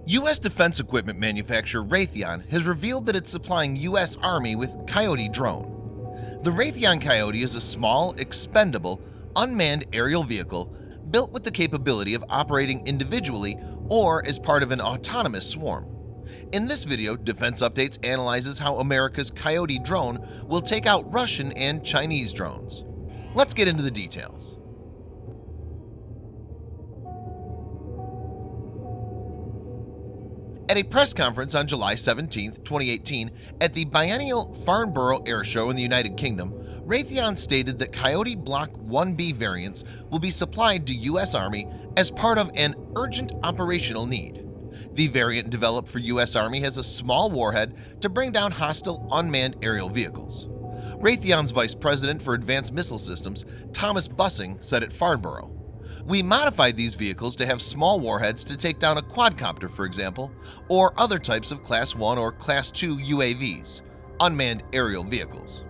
U.S. defense equipment manufacturer Raytheon has revealed that it's supplying U.S. Army with Coyote drone. The Raytheon Coyote is a small, expendable, unmanned aerial vehicle built with the capability of operating individually or as part of an autonomous swarm. In this video, Defense Updates analyzes how America's Coyote drone will take out Russian and Chinese drones. Let's get into the details. At a press conference on July 17, 2018, at the biennial Farnborough Air Show in the United Kingdom, Raytheon stated that Coyote Block 1B variants will be supplied to U.S. Army as part of an urgent operational need. The variant developed for U.S. Army has a small warhead to bring down hostile unmanned aerial vehicles. Raytheon's Vice President for Advanced Missile Systems, Thomas Bussing, said at Farnborough, "We modified these vehicles to have small warheads to take down a quadcopter, for example, or other types of Class 1 or Class 2 UAVs, unmanned aerial vehicles."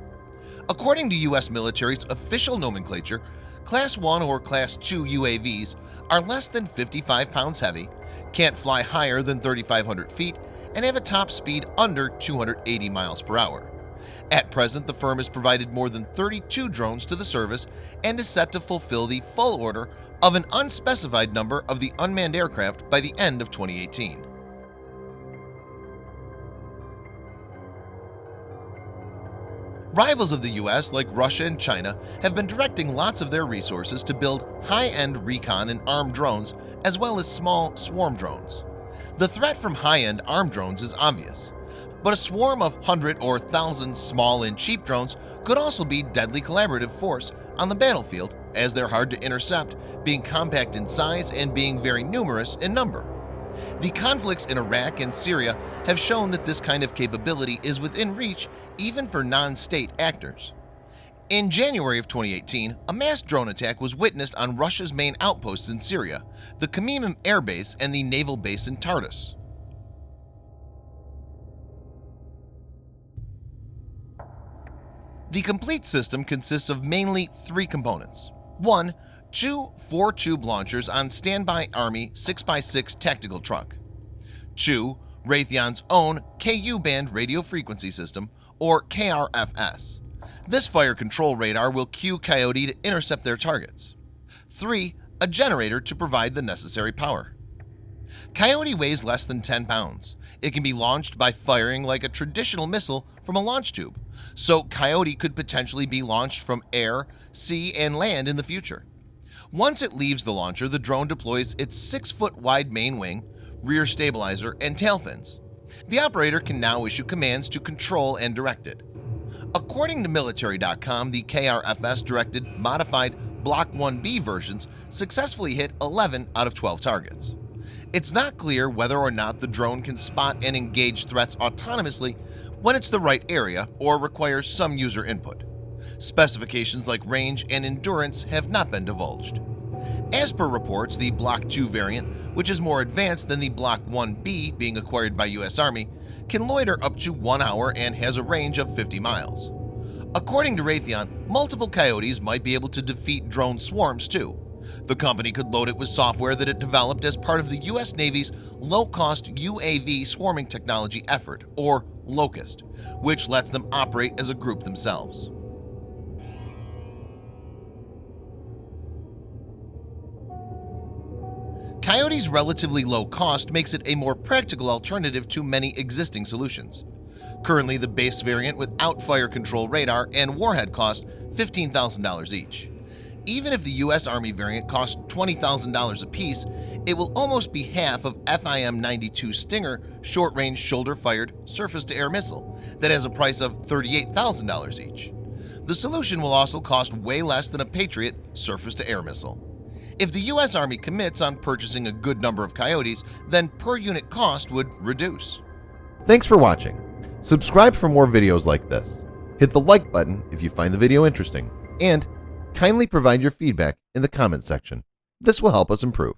According to U.S. military's official nomenclature, Class 1 or Class 2 UAVs are less than 55 pounds heavy, can't fly higher than 3,500 feet, and have a top speed under 280 miles per hour. At present, the firm has provided more than 32 drones to the service and is set to fulfill the full order of an unspecified number of the unmanned aircraft by the end of 2018. Rivals of the US, like Russia and China, have been directing lots of their resources to build high-end recon and armed drones as well as small swarm drones. The threat from high-end armed drones is obvious, but a swarm of 100 or 1,000 small and cheap drones could also be deadly collaborative force on the battlefield, as they're hard to intercept, being compact in size and being very numerous in number. The conflicts in Iraq and Syria have shown that this kind of capability is within reach even for non-state actors. In January of 2018, a mass drone attack was witnessed on Russia's main outposts in Syria, the Khmeimim Air Base and the naval base in Tartus. The complete system consists of mainly three components. 1. Two 4-tube launchers on standby Army 6x6 tactical truck. 2. Raytheon's own Ku-band radio frequency system, or KRFS. This fire control radar will cue Coyote to intercept their targets. 3. A generator to provide the necessary power. Coyote weighs less than 10 pounds. It can be launched by firing like a traditional missile from a launch tube, so Coyote could potentially be launched from air, sea, and land in the future. Once it leaves the launcher, the drone deploys its 6-foot wide main wing, rear stabilizer, and tail fins. The operator can now issue commands to control and direct it. According to military.com, the KRFS directed modified Block 1B versions successfully hit 11 out of 12 targets. It's not clear whether or not the drone can spot and engage threats autonomously when it's the right area or requires some user input. Specifications like range and endurance have not been divulged. As per reports, the Block 2 variant, which is more advanced than the Block 1B being acquired by U.S. Army, can loiter up to 1 hour and has a range of 50 miles. According to Raytheon, multiple Coyotes might be able to defeat drone swarms too. The company could load it with software that it developed as part of the U.S. Navy's low-cost UAV swarming technology effort, or LOCUST, which lets them operate as a group themselves. Coyote's relatively low cost makes it a more practical alternative to many existing solutions. Currently, the base variant without fire control radar and warhead cost $15,000 each. Even if the U.S. Army variant costs $20,000 apiece, it will almost be half of FIM-92 Stinger short-range shoulder-fired surface-to-air missile that has a price of $38,000 each. The solution will also cost way less than a Patriot surface-to-air missile. If the U.S. Army commits on purchasing a good number of Coyotes, then per-unit cost would reduce. Thanks for watching. Subscribe for more videos like this. Hit the like button if you find the video interesting, and kindly provide your feedback in the comment section. This will help us improve.